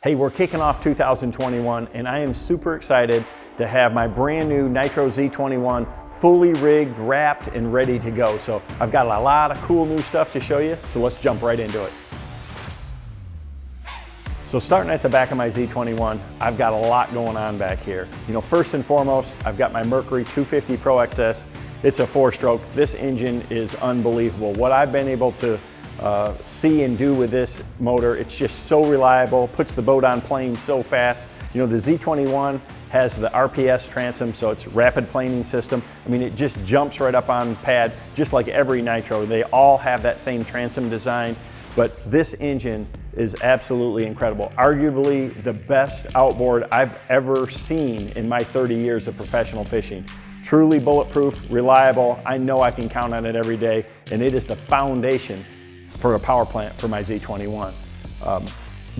Hey, we're kicking off 2021 and I am super excited to have my brand new Nitro Z21 fully rigged, wrapped, and ready to go. So I've got a lot of cool new stuff to show you, so let's jump right into it. So starting at the back of my Z21, I've got a lot going on back here. First and foremost, I've got my Mercury 250 Pro XS. It's a 4-stroke. This engine is unbelievable. What I've been able to see and do with this motor, it's just so reliable, puts the boat on plane so fast. The Z21 has the RPS transom, so it's rapid planing system. It just jumps right up on pad, just like every Nitro. They all have that same transom design, but this engine is absolutely incredible. Arguably the best outboard I've ever seen in my 30 years of professional fishing. Truly bulletproof, reliable. I know I can count on it every day, and it is the foundation for a power plant for my Z21.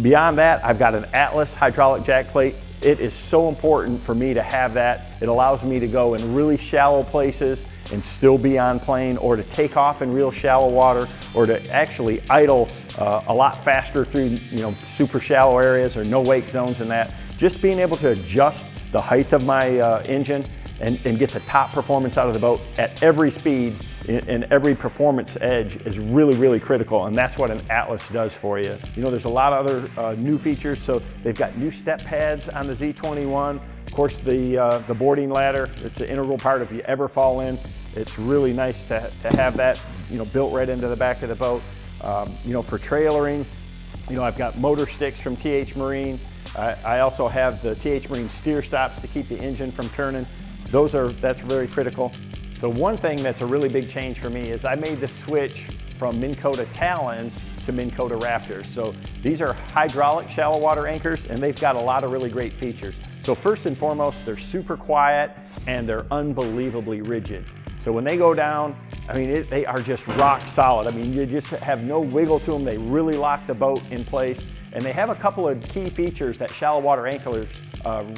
Beyond that, I've got an Atlas hydraulic jack plate. It is so important for me to have that. It allows me to go in really shallow places and still be on plane, or to take off in real shallow water, or to actually idle a lot faster through super shallow areas or no wake zones and that. Just being able to adjust the height of my engine and get the top performance out of the boat at every speed and every performance edge is really, really critical, and that's what an Atlas does for you. There's a lot of other new features. So they've got new step pads on the Z21. Of course, the boarding ladder, it's an integral part if you ever fall in. It's really nice to have that built right into the back of the boat. For trailering, I've got motor sticks from TH Marine. I also have the TH Marine steer stops to keep the engine from turning. That's very critical. So one thing that's a really big change for me is I made the switch from Minn Kota Talons to Minn Kota Raptors. So these are hydraulic shallow water anchors, and they've got a lot of really great features. So first and foremost, they're super quiet and they're unbelievably rigid. So when they go down, they are just rock solid. You just have no wiggle to them. They really lock the boat in place. And they have a couple of key features that shallow water anchors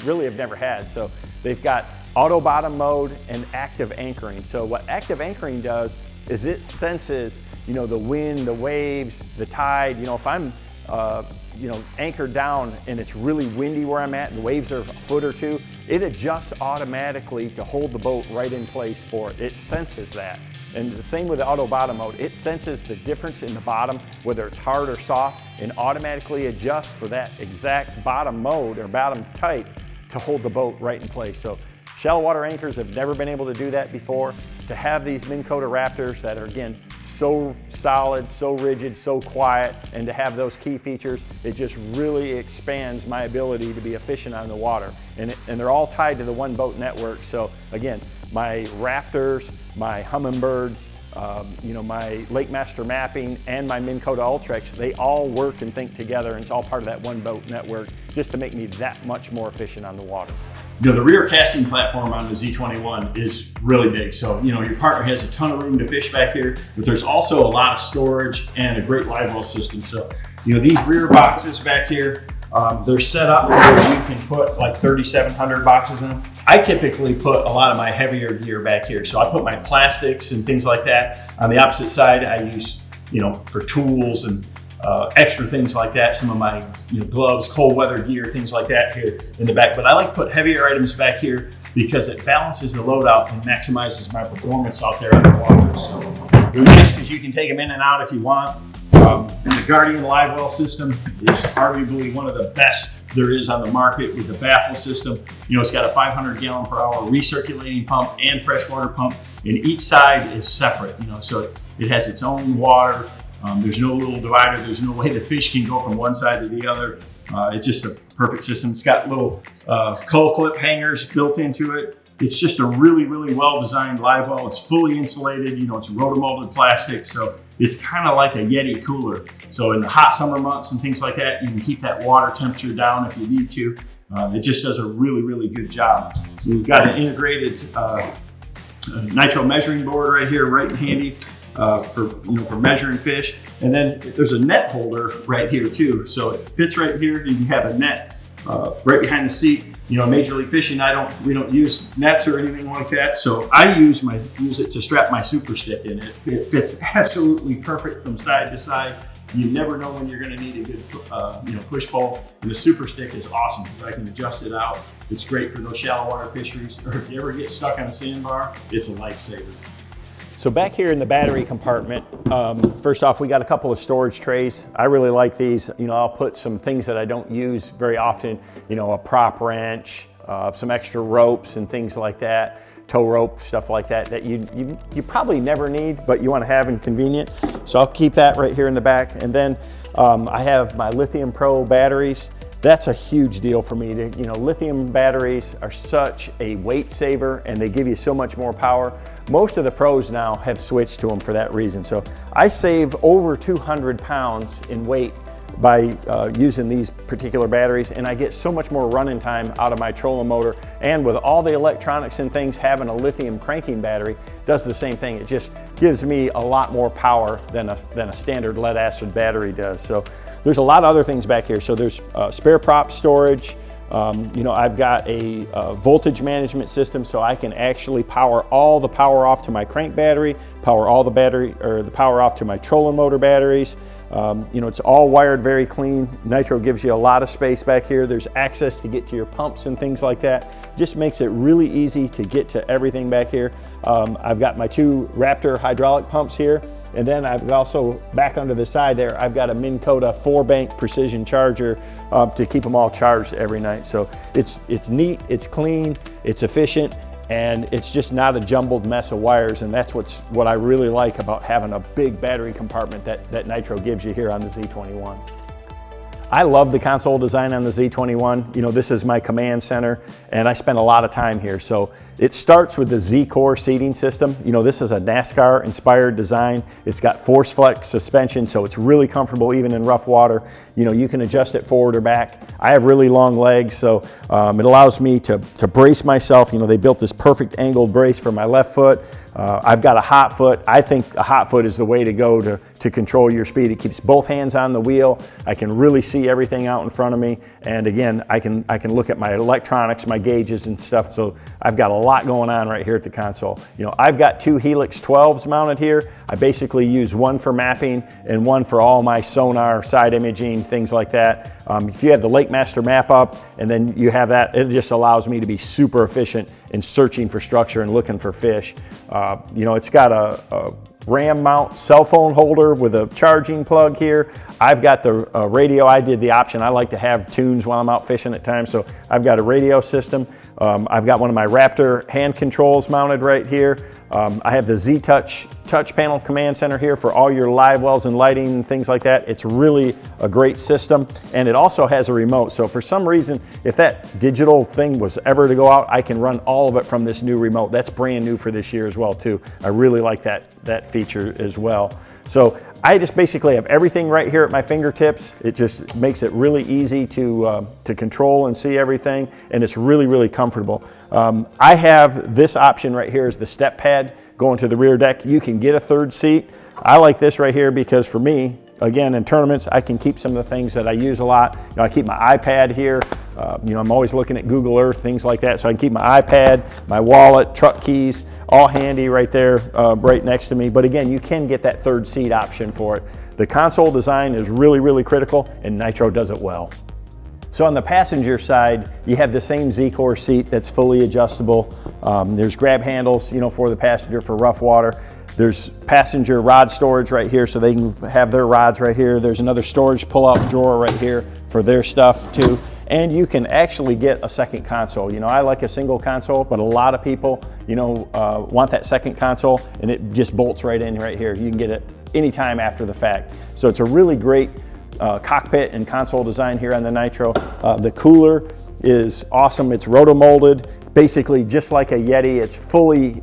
really have never had. So they've got auto bottom mode and active anchoring. So what active anchoring does is it senses, the wind, the waves, the tide. If I'm, anchored down and it's really windy where I'm at and the waves are a foot or two, it adjusts automatically to hold the boat right in place for it. It senses that. And the same with the auto bottom mode. It senses the difference in the bottom, whether it's hard or soft, and automatically adjusts for that exact bottom mode or bottom type to hold the boat right in place. So shallow water anchors have never been able to do that before. To have these Minn Kota Raptors that are, again, so solid, so rigid, so quiet, and to have those key features, it just really expands my ability to be efficient on the water. And they're all tied to the one boat network. So again, my Raptors, my Humminbirds, my Lake Master mapping, and my Minn Kota Ultrex, they all work and think together, and it's all part of that one boat network just to make me that much more efficient on the water. The rear casting platform on the Z21 is really big. So, your partner has a ton of room to fish back here, but there's also a lot of storage and a great live well system. So, these rear boxes back here, they're set up where you can put like 3,700 boxes in them. I typically put a lot of my heavier gear back here. So I put my plastics and things like that. On the opposite side, I use, for tools and extra things like that, some of my gloves, cold weather gear, things like that here in the back. But I like to put heavier items back here because it balances the load out and maximizes my performance out there on the water. So they're nice because you can take them in and out if you want. And the Guardian live well system is arguably one of the best there is on the market with the baffle system. It's got a 500 gallon per hour recirculating pump and freshwater pump, and each side is separate, so it has its own water. There's no little divider. There's no way the fish can go from one side to the other. It's just a perfect system. It's got little cull clip hangers built into it. It's just a really, really well-designed live well. It's fully insulated. It's rotomolded plastic, so it's kind of like a Yeti cooler. So in the hot summer months and things like that, you can keep that water temperature down if you need to. It just does a really, really good job. So we've got an integrated Nitro measuring board right here, right and handy. For measuring fish. And then there's a net holder right here too. So it fits right here. You can have a net right behind the seat. Major League Fishing, we don't use nets or anything like that. So I use it to strap my super stick in. It fits absolutely perfect from side to side. You never know when you're going to need a good push pole. And the super stick is awesome because I can adjust it out. It's great for those shallow water fisheries, or if you ever get stuck on a sandbar, it's a lifesaver. So back here in the battery compartment, first off, we got a couple of storage trays. I really like these. I'll put some things that I don't use very often, a prop wrench, some extra ropes and things like that, tow rope, stuff like that, that you probably never need, but you want to have and convenient. So I'll keep that right here in the back. And then I have my Lithium Pro batteries. That's a huge deal for me. Lithium batteries are such a weight saver and they give you so much more power. Most of the pros now have switched to them for that reason. So I save over 200 pounds in weight by using these particular batteries, and I get so much more running time out of my trolling motor. And with all the electronics and things, having a lithium cranking battery does the same thing. It just gives me a lot more power than a standard lead acid battery does. So there's a lot of other things back here. So there's spare prop storage. I've got a voltage management system, so I can actually power all the power off to my crank battery, power all the power off to my trolling motor batteries. It's all wired very clean. Nitro gives you a lot of space back here. There's access to get to your pumps and things like that. Just makes it really easy to get to everything back here. I've got my 2 Raptor hydraulic pumps here. And then I've also, back under the side there, I've got a Minn Kota 4-bank precision charger to keep them all charged every night. So it's neat, it's clean, it's efficient, and it's just not a jumbled mess of wires. And that's what I really like about having a big battery compartment that Nitro gives you here on the Z21. I love the console design on the Z21. This is my command center, and I spend a lot of time here. So it starts with the Z-Core seating system. This is a NASCAR-inspired design. It's got force flex suspension, so it's really comfortable even in rough water. You can adjust it forward or back. I have really long legs, so it allows me to brace myself. They built this perfect angled brace for my left foot. I've got a hot foot. I think a hot foot is the way to go to control your speed. It keeps both hands on the wheel. I can really see everything out in front of me. And again, I can look at my electronics, my gauges and stuff. So I've got a lot going on right here at the console. I've got 2 Helix 12s mounted here. I basically use one for mapping and one for all my sonar, side imaging, things like that. If you have the Lake Master map up and then you have that, it just allows me to be super efficient in searching for structure and looking for fish. It's got a RAM mount cell phone holder with a charging plug here. I've got the radio. I did the option. I like to have tunes while I'm out fishing at times, so I've got a radio system. I've got one of my Raptor hand controls mounted right here. I have the Z-Touch touch panel command center here for all your live wells and lighting and things like that. It's really a great system, and it also has a remote. So for some reason, if that digital thing was ever to go out, I can run all of it from this new remote. That's brand new for this year as well too. I really like that feature as well. So I just basically have everything right here at my fingertips. It just makes it really easy to control and see everything, and it's really, really comfortable. I have this option right here is the step pad going to the rear deck. You can get a 3rd seat. I like this right here because for me, again, in tournaments, I can keep some of the things that I use a lot. I keep my iPad here. I'm always looking at Google Earth, things like that. So I can keep my iPad, my wallet, truck keys, all handy right there, right next to me. But again, you can get that 3rd seat option for it. The console design is really, really critical, and Nitro does it well. So on the passenger side, you have the same Z-Core seat that's fully adjustable. There's grab handles, for the passenger for rough water. There's passenger rod storage right here, so they can have their rods right here. There's another storage pull-out drawer right here for their stuff too. And you can actually get a second console. I like a single console, but a lot of people, want that second console, and it just bolts right in right here. You can get it anytime after the fact. So it's a really great cockpit and console design here on the Nitro. The cooler is awesome. It's rotomolded. Basically just like a Yeti. It's fully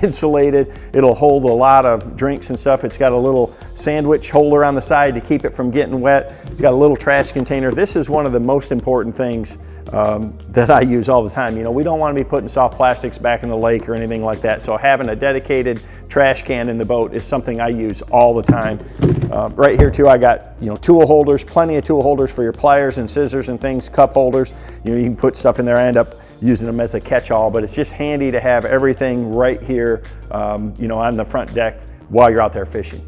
insulated. It'll hold a lot of drinks and stuff. It's got a little sandwich holder on the side to keep it from getting wet. It's got a little trash container. This is one of the most important things that I use all the time. We don't want to be putting soft plastics back in the lake or anything like that. So having a dedicated trash can in the boat is something I use all the time. Right here too, I got tool holders, plenty of tool holders for your pliers and scissors and things, cup holders. You can put stuff in there. I end up using them as a catch-all, but it's just handy to have everything right here, on the front deck while you're out there fishing.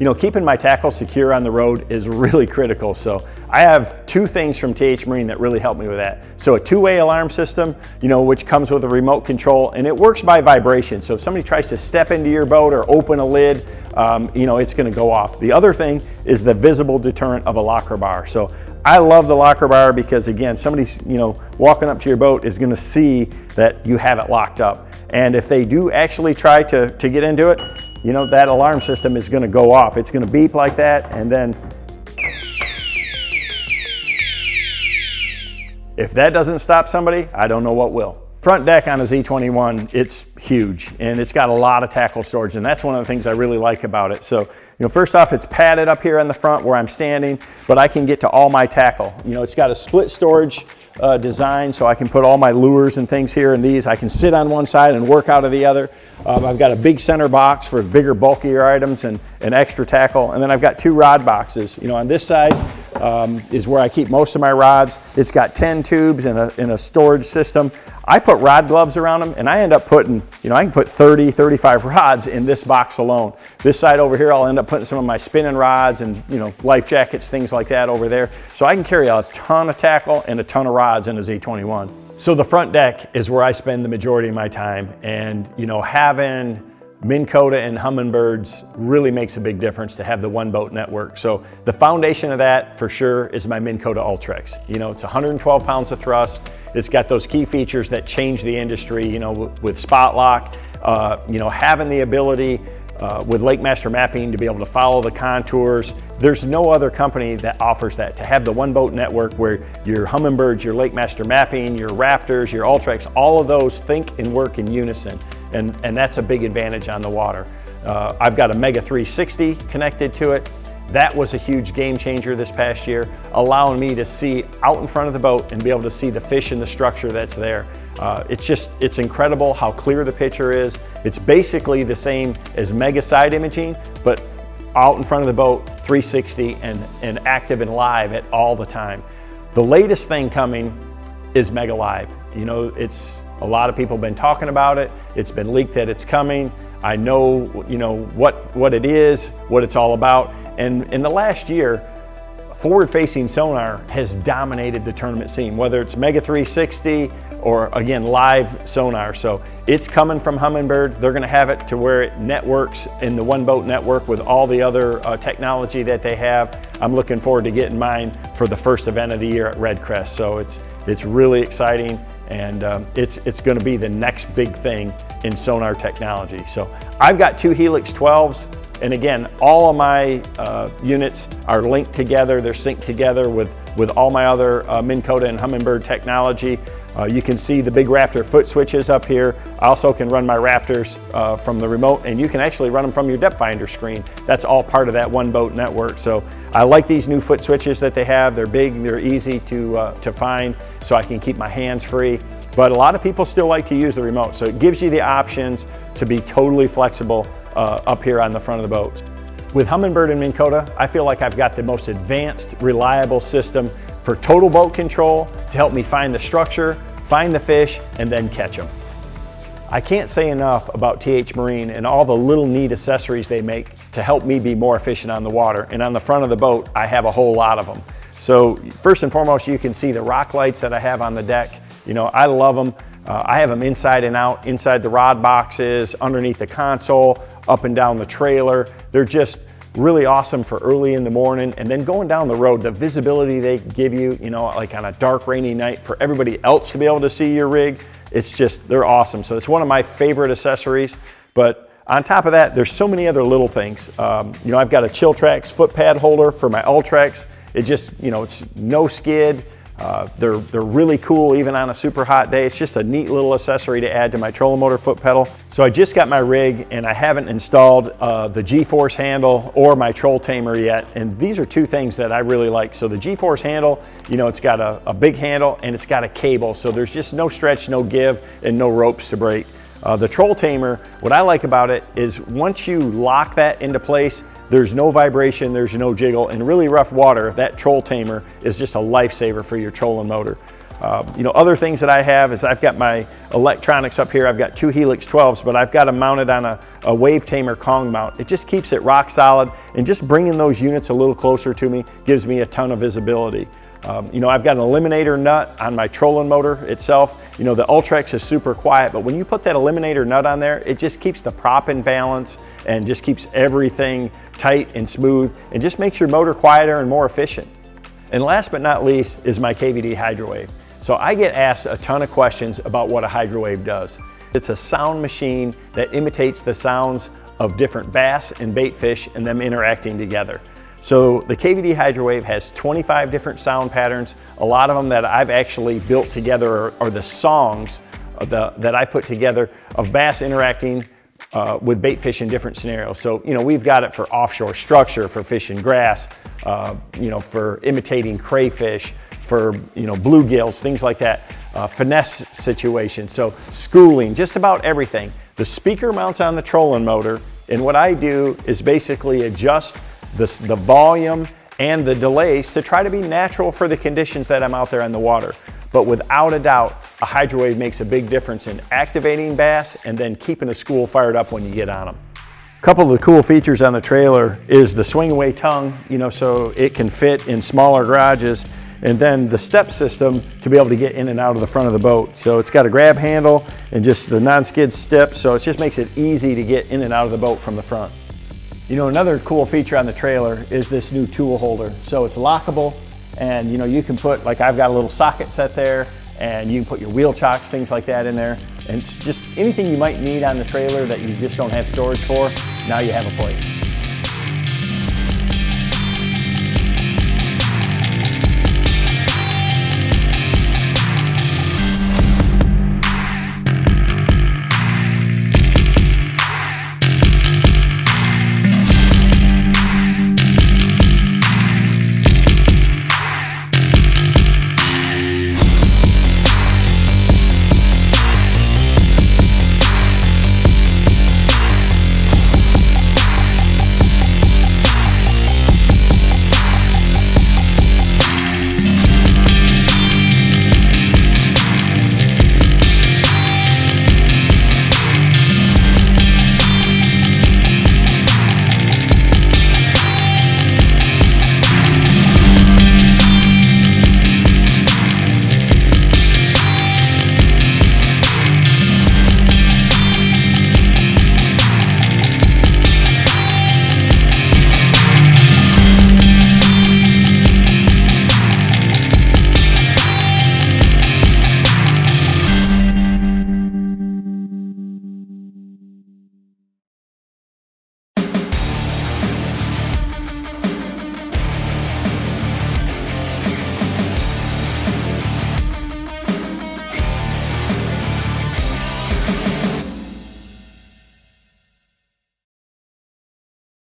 You know, keeping my tackle secure on the road is really critical. So I have two things from TH Marine that really help me with that. So a two-way alarm system, you know, which comes with a remote control, and it works by vibration. So if somebody tries to step into your boat or open a lid, you know, it's going to go off. The other thing is the visible deterrent of a locker bar. So I love the locker bar because, again, somebody's, you know, walking up to your boat is going to see that you have it locked up. And if they do actually try to get into it, you know, that alarm system is going to go off. It's going to beep like that, and then if that doesn't stop somebody, I don't know what will. Front deck on a Z21, it's huge, and it's got a lot of tackle storage, and that's one of the things I really like about it. So, you know, first off, it's padded up here on the front where I'm standing, but I can get to all my tackle. You know, it's got a split storage design, so I can put all my lures and things here, and these I can sit on one side and work out of the other. I've got a big center box for bigger, bulkier items and extra tackle, and then I've got two rod boxes. You know, on this side is where I keep most of my rods. It's got 10 tubes and a storage system. I put rod gloves around them, and I end up putting, you know, I can put 30, 35 rods in this box alone. This side over here, I'll end up putting some of my spinning rods and, you know, life jackets, things like that over there. So I can carry a ton of tackle and a ton of rods in a Z21. So the front deck is where I spend the majority of my time, and, you know, having Minn Kota and Humminbirds really makes a big difference to have the one boat network. So the foundation of that for sure is my Minn Kota Ultrex. You know, it's 112 pounds of thrust. It's got those key features that change the industry, you know, with spot lock, you know, having the ability with Lake Master mapping to be able to follow the contours. There's no other company that offers that, to have the one boat network where your Humminbirds, your Lake Master mapping, your Raptors, your Ultrex, all of those think and work in unison. And that's a big advantage on the water. I've got a Mega 360 connected to it. That was a huge game changer this past year, allowing me to see out in front of the boat and be able to see the fish and the structure that's there. It's incredible how clear the picture is. It's basically the same as Mega side imaging, but out in front of the boat, 360 and active and live at all the time. The latest thing coming is Mega Live. You know, a lot of people have been talking about it. It's been leaked that it's coming. I know, you know, what it is, what it's all about. And in the last year, forward-facing sonar has dominated the tournament scene, whether it's Mega 360 or, again, live sonar. So it's coming from Humminbird. They're gonna have it to where it networks in the one boat network with all the other technology that they have. I'm looking forward to getting mine for the first event of the year at Red Crest. So it's really exciting, and it's going to be the next big thing in sonar technology. So I've got two Helix 12s, and again, all of my units are linked together. They're synced together with all my other Minn Kota and Humminbird technology. You can see the big Raptor foot switches up here. I also can run my Raptors from the remote, and you can actually run them from your depth finder screen. That's all part of that one boat network. So I like these new foot switches that they have. They're big, they're easy to find, so I can keep my hands free. But a lot of people still like to use the remote, so it gives you the options to be totally flexible up here on the front of the boat. With Humminbird and Minn Kota, I feel like I've got the most advanced, reliable system for total boat control to help me find the structure, find the fish, and then catch them. I can't say enough about TH Marine and all the little neat accessories they make to help me be more efficient on the water. And on the front of the boat, I have a whole lot of them. So first and foremost, you can see the rock lights that I have on the deck. You know, I love them. I have them inside and out, inside the rod boxes, underneath the console, up and down the trailer. They're just really awesome for early in the morning, and then going down the road, the visibility they give you, you know, like on a dark, rainy night, for everybody else to be able to see your rig, it's just, they're awesome. So it's one of my favorite accessories. But on top of that, there's so many other little things. You know, I've got a Chiltrax foot pad holder for my Ultrex. It just, you know, it's no skid. They're really cool even on a super hot day. It's just a neat little accessory to add to my trolling motor foot pedal. So I just got my rig, and I haven't installed the G-Force handle or my troll tamer yet. And these are two things that I really like. So the G-Force handle, you know, it's got a big handle and it's got a cable. So there's just no stretch, no give, and no ropes to break. The troll tamer, what I like about it is once you lock that into place, there's no vibration, there's no jiggle. In really rough water, that troll tamer is just a lifesaver for your trolling motor. Other things that I have is I've got my electronics up here. I've got 2 Helix 12s, but I've got them mounted on a wave tamer Kong mount. It just keeps it rock solid, and just bringing those units a little closer to me gives me a ton of visibility. I've got an eliminator nut on my trolling motor itself. The Ultrex is super quiet, but when you put that eliminator nut on there, it just keeps the prop in balance and just keeps everything tight and smooth and just makes your motor quieter and more efficient. And last but not least is my KVD Hydrowave. So I get asked a ton of questions about what a Hydrowave does. It's a sound machine that imitates the sounds of different bass and bait fish and them interacting together. So the KVD Hydrowave has 25 different sound patterns. A lot of them that I've actually built together are the songs that I put together of bass interacting with bait fish in different scenarios. So, we've got it for offshore structure, for fishing grass, for imitating crayfish, for, bluegills, things like that, finesse situations. So schooling, just about everything. The speaker mounts on the trolling motor, and what I do is basically adjust the volume and the delays to try to be natural for the conditions that I'm out there on the water. But without a doubt, a Hydrowave makes a big difference in activating bass and then keeping a school fired up when you get on them. A couple of the cool features on the trailer is the swing away tongue, so it can fit in smaller garages, and then the step system to be able to get in and out of the front of the boat. So it's got a grab handle and just the non-skid step, so it just makes it easy to get in and out of the boat from the front. Another cool feature on the trailer is this new tool holder. So it's lockable, and you can put, like I've got a little socket set there, and you can put your wheel chocks, things like that in there. And it's just anything you might need on the trailer that you just don't have storage for, now you have a place.